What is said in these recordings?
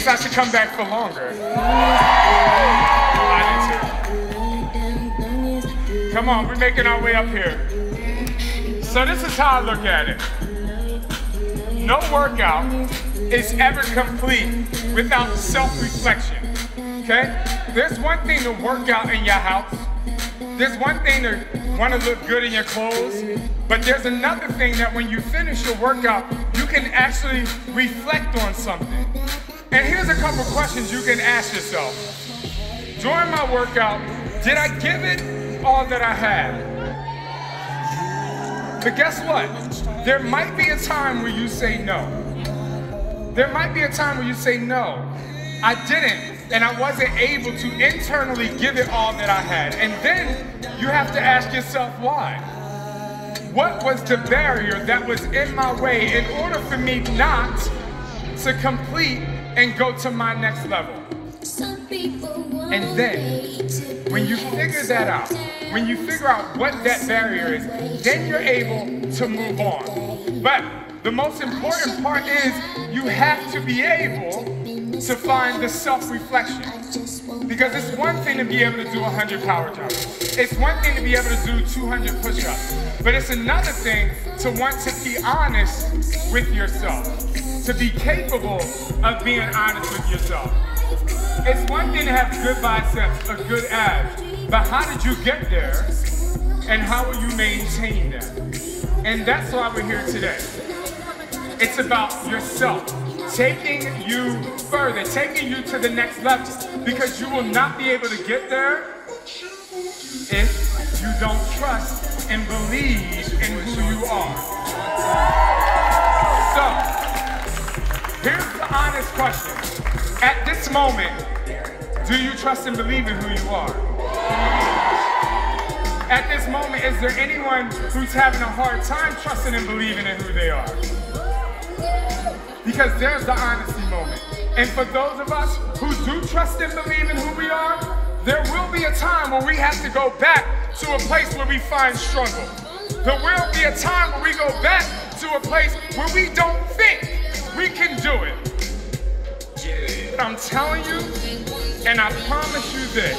thinks I should come back for longer. I do too. Come on, we're making our way up here. So this is how I look at it. No workout is ever complete without self-reflection, okay? There's one thing to work out in your house. There's one thing to want to look good in your clothes, but there's another thing that when you finish your workout, you can actually reflect on something. And here's a couple questions you can ask yourself. During my workout, did I give it all that I had? But guess what? There might be a time where you say no. There might be a time where you say no, I didn't, and I wasn't able to internally give it all that I had. And then you have to ask yourself why. What was the barrier that was in my way in order for me not to complete and go to my next level? And then, when you figure that out, when you figure out what that barrier is, then you're able to move on. But the most important part is you have to be able to find the self-reflection. Because it's one thing to be able to do 100 power jumps. It's one thing to be able to do 200 push-ups. But it's another thing to want to be honest with yourself. To be capable of being honest with yourself. It's one thing to have good biceps or good abs. But how did you get there? And how will you maintain that? And that's why we're here today. It's about yourself, taking you further, taking you to the next level, because you will not be able to get there if you don't trust and believe in who you are. So, here's the honest question. At this moment, do you trust and believe in who you are? At this moment, is there anyone who's having a hard time trusting and believing in who they are? Because there's the honesty moment. And for those of us who do trust and believe in who we are, there will be a time where we have to go back to a place where we find struggle. There will be a time where we go back to a place where we don't think we can do it. But I'm telling you, and I promise you this,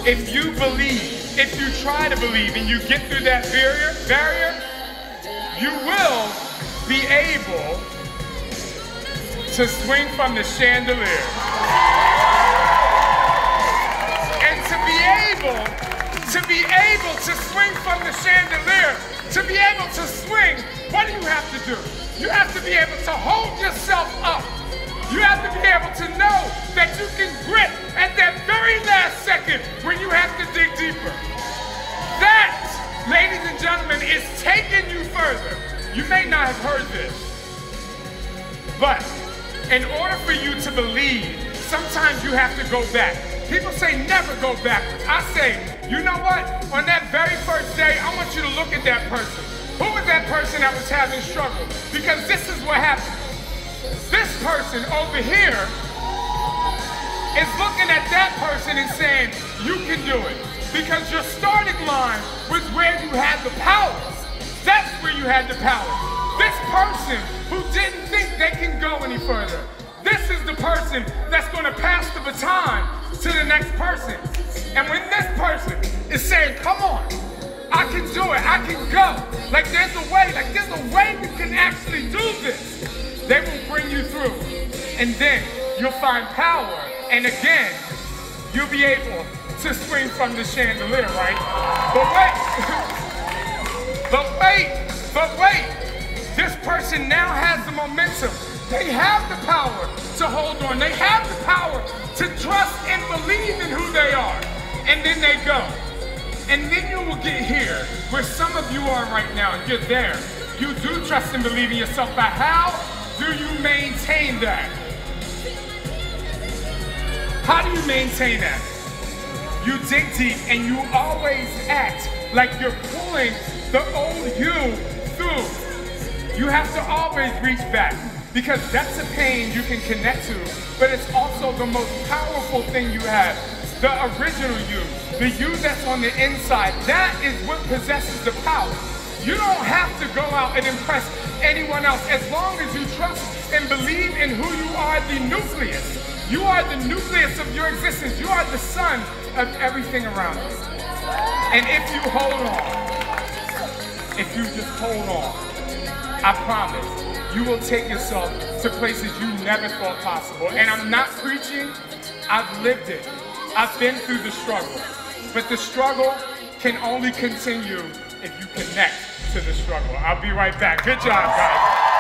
if you believe, if you try to believe and you get through that barrier, you will be able to swing from the chandelier. And to be able to swing from the chandelier, to be able to swing, what do you have to do? You have to be able to hold yourself up. You have to be able to know that you can grip at that very last second when you have to dig deeper. That, ladies and gentlemen, is taking you further. You may not have heard this, but in order for you to believe, sometimes you have to go back. People say never go backwards. I say, you know what? On that very first day, I want you to look at that person. Who was that person that was having struggle? Because this is what happened. This person over here is looking at that person and saying, you can do it. Because your starting line was where you had the power. That's where you had the power. This person who didn't think they can go any further. This is the person that's going to pass the baton to the next person. And when this person is saying, come on, I can do it, I can go. Like there's a way you can actually do this. They will bring you through. And then you'll find power. And again, you'll be able to swing from the chandelier, right? But wait. This person now has the momentum. They have the power to hold on. They have the power to trust and believe in who they are. And then they go. And then you will get here, where some of you are right now. You're there. You do trust and believe in yourself, but how do you maintain that? How do you maintain that? You dig deep and you always act like you're pulling the old you through. You have to always reach back, because that's a pain you can connect to, but it's also the most powerful thing you have. The original you, the you that's on the inside, that is what possesses the power. You don't have to go out and impress anyone else as long as you trust and believe in who you are, the nucleus. You are the nucleus of your existence. You are the sun of everything around you. And if you hold on, if you just hold on, I promise, you will take yourself to places you never thought possible. And I'm not preaching, I've lived it. I've been through the struggle. But the struggle can only continue if you connect to the struggle. I'll be right back. Good job, guys.